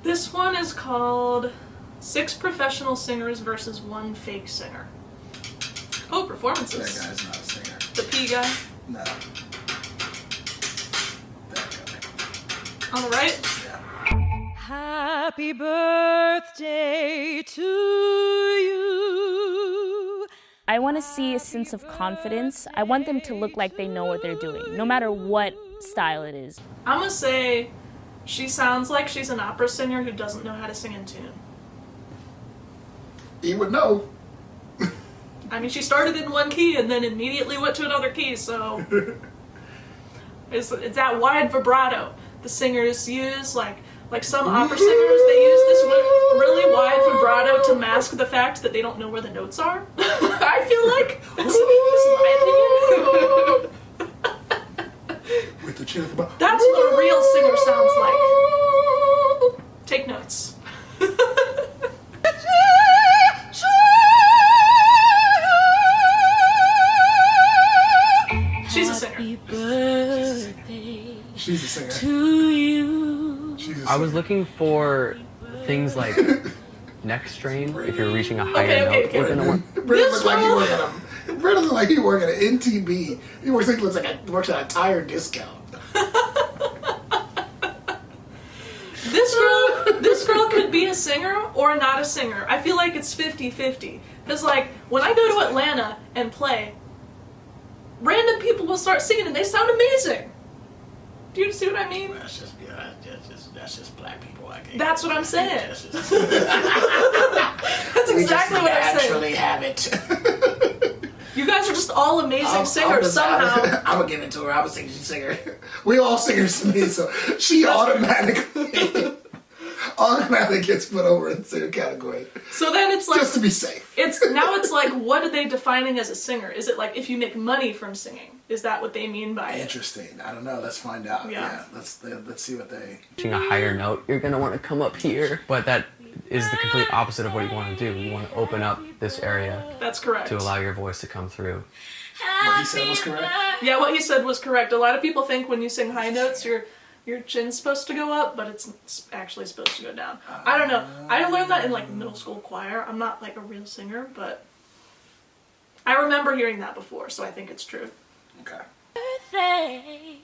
This one is called 6 Professional Singers versus 1 Fake Singer. Oh, performances. That guy's not a singer. The P guy? No. That guy. On the right? Yeah. Happy birthday to you. I want to see a sense of confidence. I want them to look like they know what they're doing, no matter what style it is. I'm gonna say she sounds like she's an opera singer who doesn't know how to sing in tune. He would know. I mean, she started in one key and then immediately went to another key, so it's that wide vibrato the singers use. Like some opera singers, they use this really wide vibrato to mask the fact that they don't know where the notes are. I feel like this is my opinion. With the chin at the bottom. That's what a real singer sounds like. Take notes. She's a singer. She's a singer. To you. She's a I was singer. looking for things like neck strain. If you're reaching a higher note, okay. we're gonna want. Brandon looks like he work at a. Brandon looks like he work at an NTB. He works like works at a tire discount. This girl could be a singer or not a singer. I feel like it's 50-50. Because like when I go to Atlanta and play, random people will start singing and they sound amazing. Do you see what I mean? That's just black people. I guess. That's what I'm saying. That's exactly what I'm saying. Naturally have it. You guys are just all amazing singers somehow. I'm gonna give it to her. I'm a singer. We all singers to me, so she automatically gets put over in the singer category. So then it's like Just to be safe. It's like, what are they defining as a singer? Is it like if you make money from singing? Is that what they mean by it? Interesting. I don't know. Let's find out. Yeah. Let's see what they. Reaching a higher note, you're gonna want to come up here, but that is the complete opposite of what you want to do. You want to open up this area That's correct. to allow your voice to come through. What he said was correct. Yeah, what he said was correct. A lot of people think when you sing high notes, your chin's supposed to go up, but it's actually supposed to go down. I don't know. I learned that in like middle school choir. I'm not like a real singer, but I remember hearing that before, so I think it's true. Okay. Birthday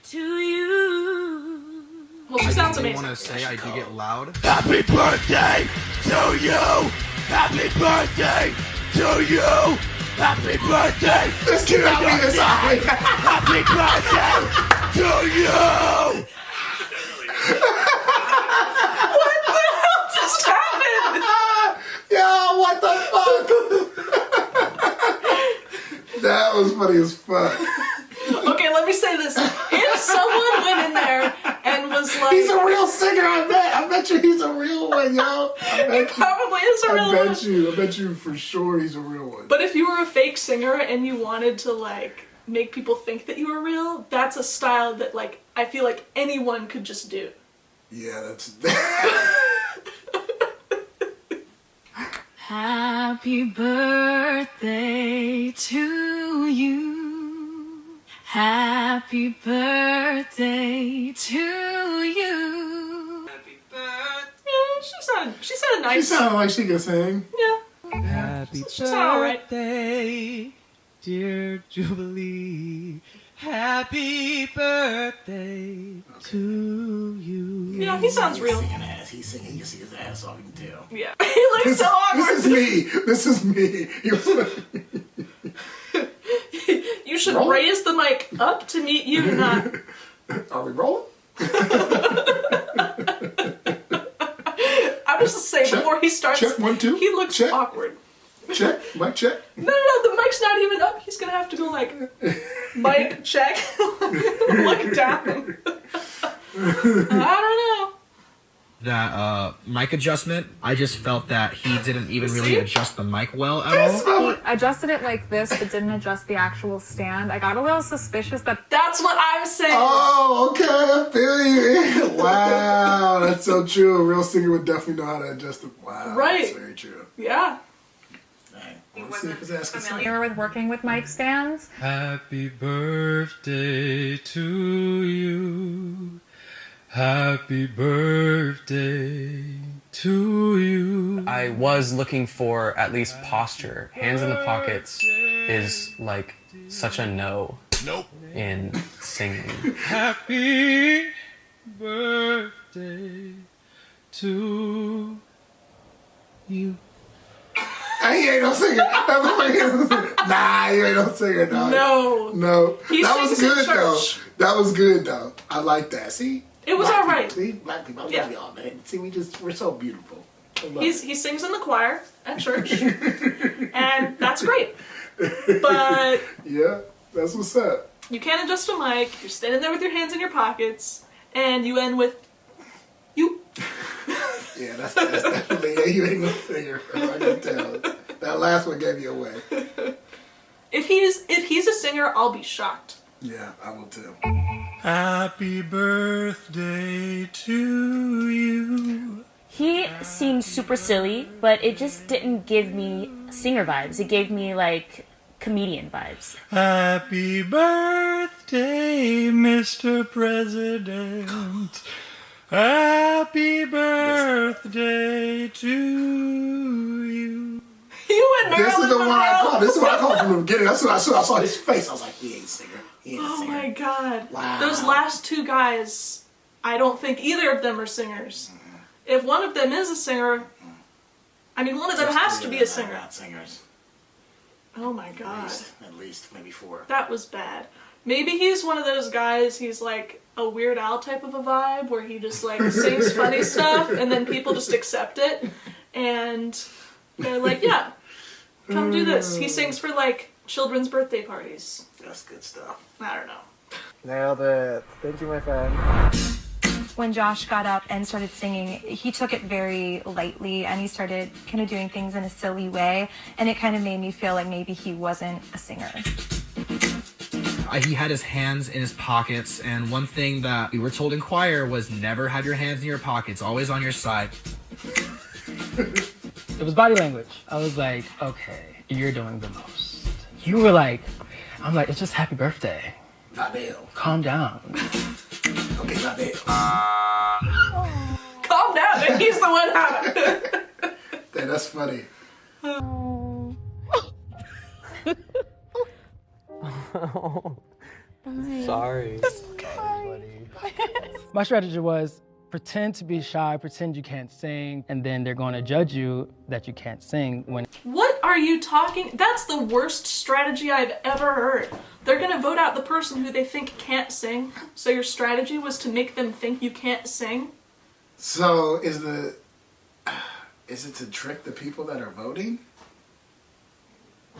to you. Well, she sounds I amazing. want to say I do get loud. Happy birthday to you! Happy birthday to you! Happy birthday! This cannot be this high. Happy birthday to you! Just happened! Yo, what the fuck? That was funny as fuck. Okay, let me say this. If someone went in there and was like... He's a real singer, I bet you he's a real one, yo. I bet you. Probably is a real one. I bet you for sure he's a real one. But if you were a fake singer and you wanted to like make people think that you were real, that's a style that like I feel like anyone could just do. Yeah, that's. Happy birthday to you. Happy birthday to you. Happy birthday. Yeah, she sounded nice. She sounded like she could sing. Yeah. Happy sounded alright. birthday, dear Jubilee. Happy birthday to you. Yeah, he sounds real. He can sing his ass off, you can tell. Yeah. He looks so awkward. This is me. He was You should Roll? raise the mic up to meet you, not... Are we rolling? I'm just saying, Check. before he starts, Check, 1, 2. he looks Check. awkward. Check. Mic check. No, the mic's not even up. He's gonna have to go like, mic check, look down. I don't know. That mic adjustment, I just felt that he didn't even really See? adjust the mic well at all. Adjusted it like this, but didn't adjust the actual stand. I got a little suspicious that That's what I'm saying. Oh, okay. I feel you. Wow, that's so true. A real singer would definitely know how to adjust it. Wow, Right. That's very true. Yeah. Let's see if his ass can sing. familiar with working with mic stands. Happy birthday to you. Happy birthday to you. I was looking for at least posture. Hands in the pockets is like such a no. Nope. In singing. Happy birthday to you. He ain't no singer. Nah, he ain't no singer, dog. No. He That was sings in good, though. church. That was good, though. I like that. See? It was Black alright. people. See? Black people. I love y'all, man. See, we're so beautiful. He sings in the choir at church, and that's great. But yeah, that's what's up. You can't adjust a mic. You're standing there with your hands in your pockets, and you end with you. Yeah, that's definitely you ain't no singer. I can tell. That last one gave you away. If he's a singer, I'll be shocked. Yeah, I will too. Happy birthday to you. He seemed super silly, but it just didn't give me singer vibes. It gave me like comedian vibes. Happy birthday, Mr. President. Happy birthday to you. You and This is the one I called. This is what I called from the beginning. That's what I saw his face. I was like, he ain't a singer. He ain't a singer. Oh my god. Wow. Those last two guys, I don't think either of them are singers. If one of them is a singer, I mean, one of them has to be a singer. Not singers. Oh my god. At least, maybe 4. That was bad. Maybe he's one of those guys, he's like a Weird Al type of a vibe, where he just like sings funny stuff, and then people just accept it, and they're like, yeah, come do this. He sings for like children's birthday parties. That's good stuff. I don't know. Nailed it. Thank you, my friend. When Josh got up and started singing, he took it very lightly and he started kind of doing things in a silly way, and it kind of made me feel like maybe he wasn't a singer. He had his hands in his pockets, and one thing that we were told in choir was never have your hands in your pockets, always on your side. It was body language. I was like, okay, you're doing the most. You were like, I'm like, it's just happy birthday. Goddamn. Calm down. Okay, goddamn. Calm down, and he's the one out. Hey, that's funny. Sorry. My strategy was pretend to be shy, pretend you can't sing, and then they're going to judge you that you can't sing when... What are you talking? That's the worst strategy I've ever heard. They're gonna vote out the person who they think can't sing, so your strategy was to make them think you can't sing? So, is it to trick the people that are voting?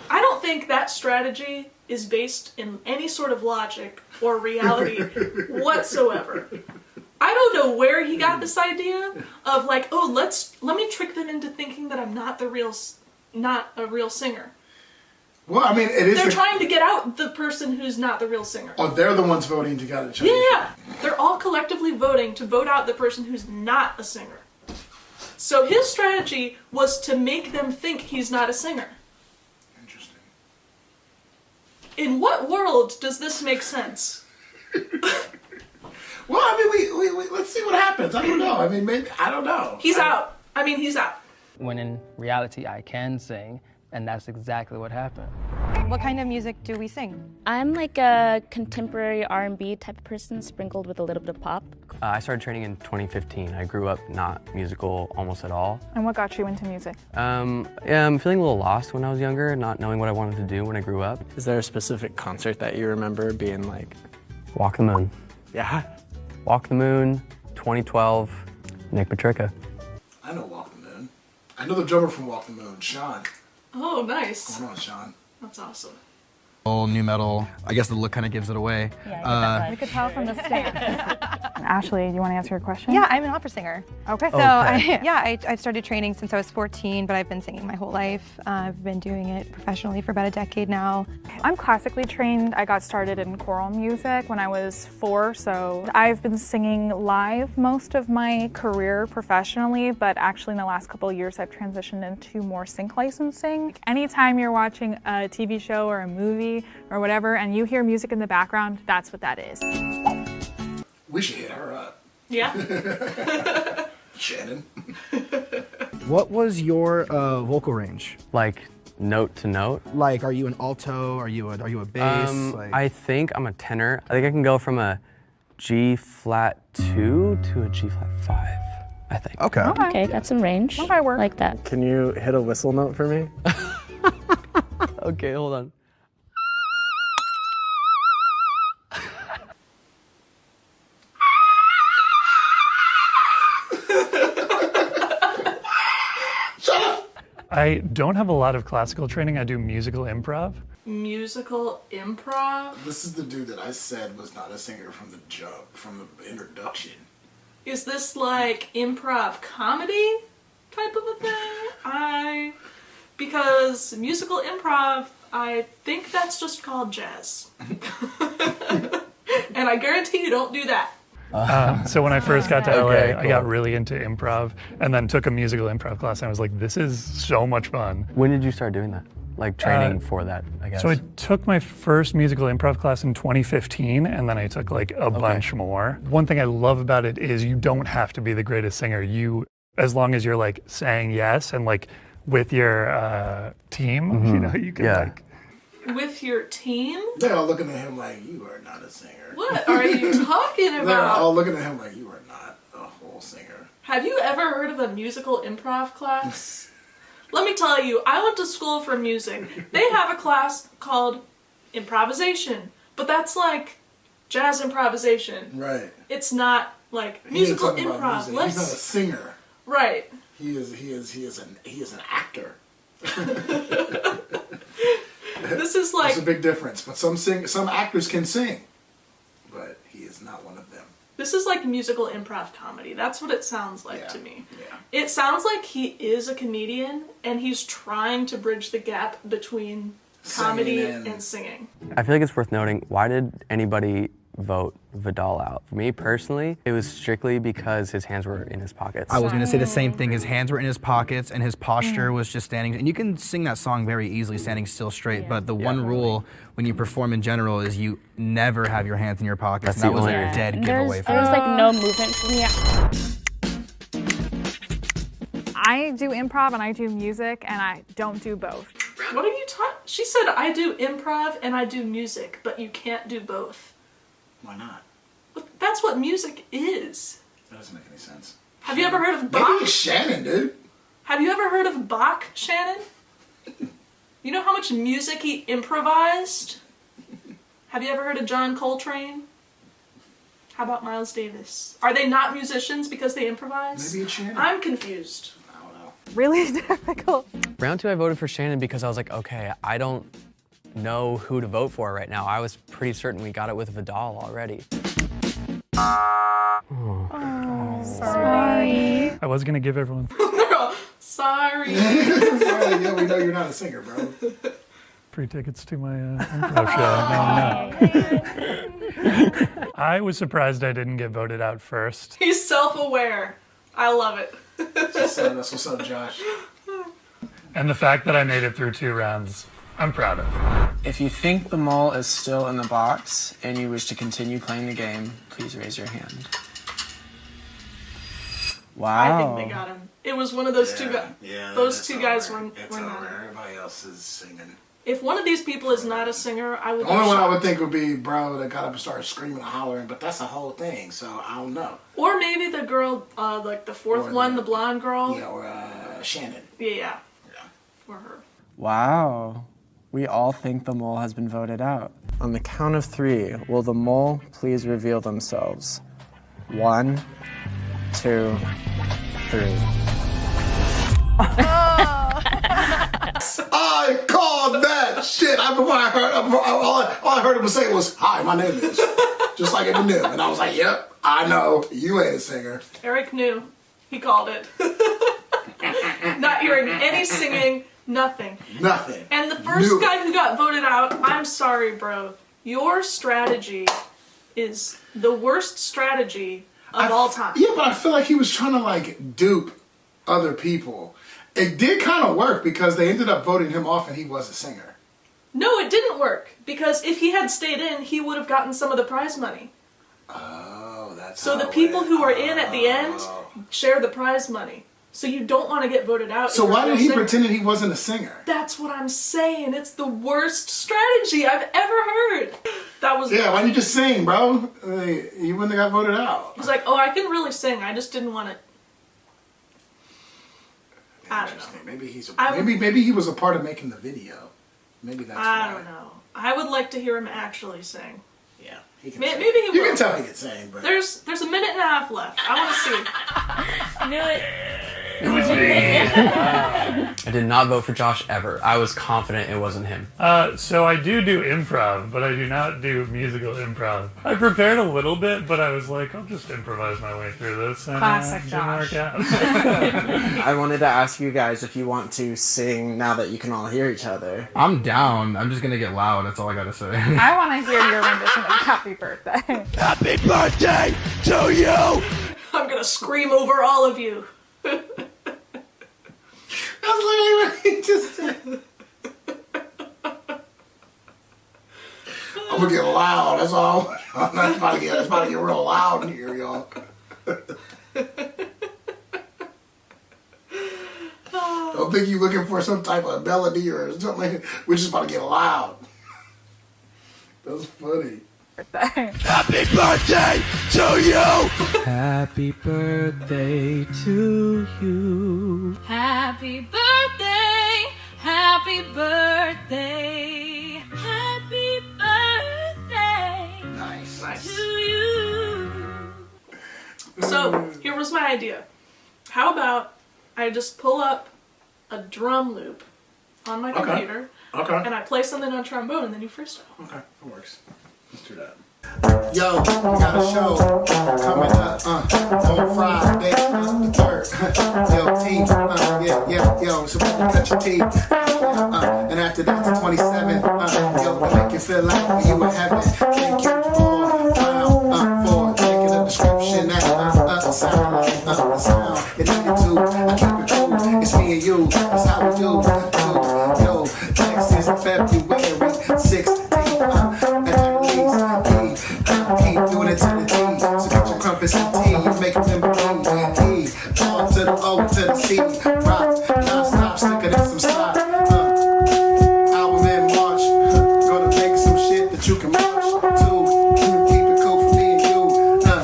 I don't think that strategy is based in any sort of logic or reality whatsoever. I don't know where he got this idea of like, oh, let me trick them into thinking that I'm not a real singer. Well, I mean, it is. They're trying to get out the person who's not the real singer. Oh, they're the ones voting to get each other. Yeah, they're all collectively voting to vote out the person who's not a singer. So his strategy was to make them think he's not a singer. Interesting. In what world does this make sense? Well, I mean, we let's see what happens. I don't know. I mean, maybe I don't know. He's out. I mean, he's out. When in reality, I can sing, and that's exactly what happened. What kind of music do we sing? I'm like a contemporary R&B type of person, sprinkled with a little bit of pop. I started training in 2015. I grew up not musical almost at all. And what got you into music? Yeah, I'm feeling a little lost when I was younger, not knowing what I wanted to do when I grew up. Is there a specific concert that you remember being like... Walk the Moon. Yeah? Walk the Moon, 2012, Nick Patrica. I know Walk the Moon. I know the drummer from Walk the Moon, Sean. Oh, nice. What's going on, Sean? That's awesome. New metal. I guess the look kind of gives it away. You could tell from the stance. Ashley, do you want to answer your question? Yeah, I'm an opera singer. Okay. So I've started training since I was 14, but I've been singing my whole life. I've been doing it professionally for about a decade now. I'm classically trained. I got started in choral music when I was 4, so I've been singing live most of my career professionally, but actually in the last couple of years I've transitioned into more sync licensing. Anytime you're watching a TV show or a movie or whatever and you hear music in the background, that's what that is. We should hit her up. Yeah. Shannon. What was your vocal range? Like note to note. Like, are you an alto? Are you a bass? I think I'm a tenor. I think I can go from a G flat 2 to a G flat 5. I think. Okay. Okay, got some range. That might work. Like that. Can you hit a whistle note for me? Okay, hold on. I don't have a lot of classical training. I do musical improv. Musical improv? This is the dude that I said was not a singer from the jump, from the introduction. Is this like improv comedy type of a thing? Because musical improv, I think that's just called jazz. And I guarantee you don't do that. So when I first got to LA, Okay, I got really into improv and then took a musical improv class and I was like, this is so much fun. When did you start doing that? Like training for that, I guess. So I took my first musical improv class in 2015 and then I took like a bunch more. One thing I love about it is you don't have to be the greatest singer. As long as you're like saying yes and like with your team, you know, you can like. With your team? They're all looking at him like, you are not a singer. What are you talking about? They're all looking at him like, you are not a whole singer. Have you ever heard of a musical improv class? Let me tell you, I went to school for music. They have a class called improvisation, but that's like jazz improvisation. Right. It's not like He ain't musical talking about improv. music. He's not a singer. Right. He is an actor. This is like There's a big difference. But some actors can sing, but he is not one of them. this is like musical improv comedy. That's what it sounds like to me. Yeah. It sounds like he is a comedian and he's trying to bridge the gap between comedy and singing. I feel like it's worth noting, why did anybody vote Vidal out? For me personally, it was strictly because his hands were in his pockets. I was going to say the same thing. His hands were in his pockets and his posture was just standing. And you can sing that song very easily standing still straight, but the one rule when you perform in general is you never have your hands in your pockets. That's and that the was only a dead giveaway for There's me. like no movement for me. I do improv and I do music and I don't do both. What are you talking? She said I do improv and I do music, but you can't do both. Why not? But that's what music is. That doesn't make any sense. Have you ever heard of Maybe Bach? it's Shannon, dude. Have you ever heard of Bach, Shannon? You know how much music he improvised? Have you ever heard of John Coltrane? How about Miles Davis? Are they not musicians because they improvise? Maybe it's Shannon. I'm confused. I don't know. Really difficult. Round 2, I voted for Shannon because I was like, okay, I don't know who to vote for right now. I was pretty certain we got it with Vidal already. Sorry. I was gonna give everyone. Girl, sorry. Sorry, yeah, we know you're not a singer, bro. Free tickets to my improv show. No. I was surprised I didn't get voted out first. He's self-aware. I love it. That's what's up, Josh. And the fact that I made it through 2 rounds, I'm proud of. If you think the mole is still in the box and you wish to continue playing the game, please raise your hand. Wow. I think they got him. It was one of those two guys. Yeah, those two guys were It's not. over. Everybody else is singing. If one of these people is not a singer, I would The be only one I shocked. would think would be bro that got up and started screaming and hollering, but that's a whole thing, so I don't know. Or maybe the girl, like the fourth Or one, the- the blonde girl. Yeah, or Shannon. Yeah. Or her. Wow. We all think the mole has been voted out. On the count of 3, will the mole please reveal themselves? 1, 2, 3. I called that shit. All I heard him say was, "Hi, my name is," just like it knew, and I was like, "Yep, I know you ain't a singer." Eric knew. He called it. Not hearing any singing, nothing. Nothing. And the first Knew it. guy who got voted out, I'm sorry, bro. Your strategy is the worst strategy of all time. Yeah, but I feel like he was trying to like dupe other people. It did kind of work because they ended up voting him off, and he was a singer. No, it didn't work. Because if he had stayed in, he would have gotten some of the prize money. Oh, So the people who are in at the end share the prize money. So you don't want to get voted out. So why did he pretend he wasn't a singer? That's what I'm saying. It's the worst strategy I've ever heard. That was why didn't you just sing, bro? You wouldn't have got voted out. He's like, oh, I can really sing. I just didn't want to. I don't know. Maybe he was a part of making the video. Maybe that's why. I don't know. I would like to hear him actually sing. Yeah, he can Maybe he will. You can tell he can sing, but there's a minute and a half left. I want to see. I knew it. It was me. I did not vote for Josh ever. I was confident it wasn't him. So I do improv, but I do not do musical improv. I prepared a little bit, but I was like, I'll just improvise my way through this. And, Classic it didn't Josh. work out. I wanted to ask you guys if you want to sing now that you can all hear each other. I'm down. I'm just gonna get loud. That's all I gotta say. I want to hear your rendition of Happy Birthday. Happy birthday to you! I'm gonna scream over all of you. That's literally what he just said. I'm gonna get loud. That's all. It's about to get real loud in here, y'all. Don't think you looking for some type of melody or something. We're just about to get loud. That's funny. Happy birthday to you! Happy birthday to you. Happy birthday, happy birthday, happy birthday Nice. to you. So here was my idea. How about I just pull up a drum loop on my computer, and I play something on trombone, and then you freestyle. Okay, that works. Let's do that. Yo, we got a show coming up on Friday, the 3rd. Yo, teeth, yo, so we can cut your teeth. And after that, the 27th, yo, to make you feel like you in heaven. Thank you all for making a description that sound like the sound. It needed to, I keep it true. It's me and you, that's how we do. Yo, next is February 16th. Keep doing it to the T. So get your crumpets and tea. You make them believe. E. R to the O to the C. Rock. Non-stop. Slicker than some slop. Album in March. Gonna make some shit that you can march to. Keep it cool for me and you.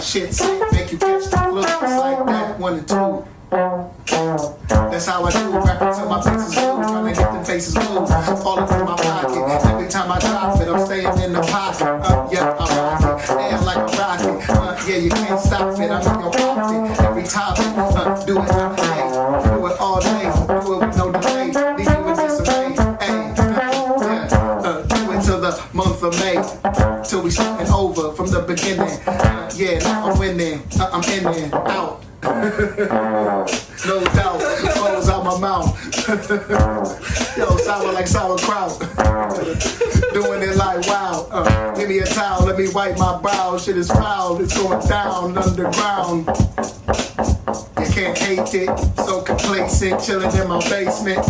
Shit sick. Make you catch the flu. It's like that. 1 and 2. That's how I do. Rapping till my face is blue. Trying to get the faces blue. All up in my pocket. Every time I drop it, I'm staying in the pocket. Yeah, I'm rocking. Air like a rocket. Yeah, you can't stop it. I'm in your pocket. Every topic. Do it all day. Do it all day. Do it with no delay. Leave you in disarray. Hey, do it till the month of May. Till we starting over from the beginning. Yeah, now I'm winning. I'm in and out. No doubt, flows out my mouth. Yo, sour like sauerkraut. Doing it like wow. Give me a towel, let me wipe my brow. Shit is foul, it's going down underground. You can't hate it, so complacent, chilling in my basement.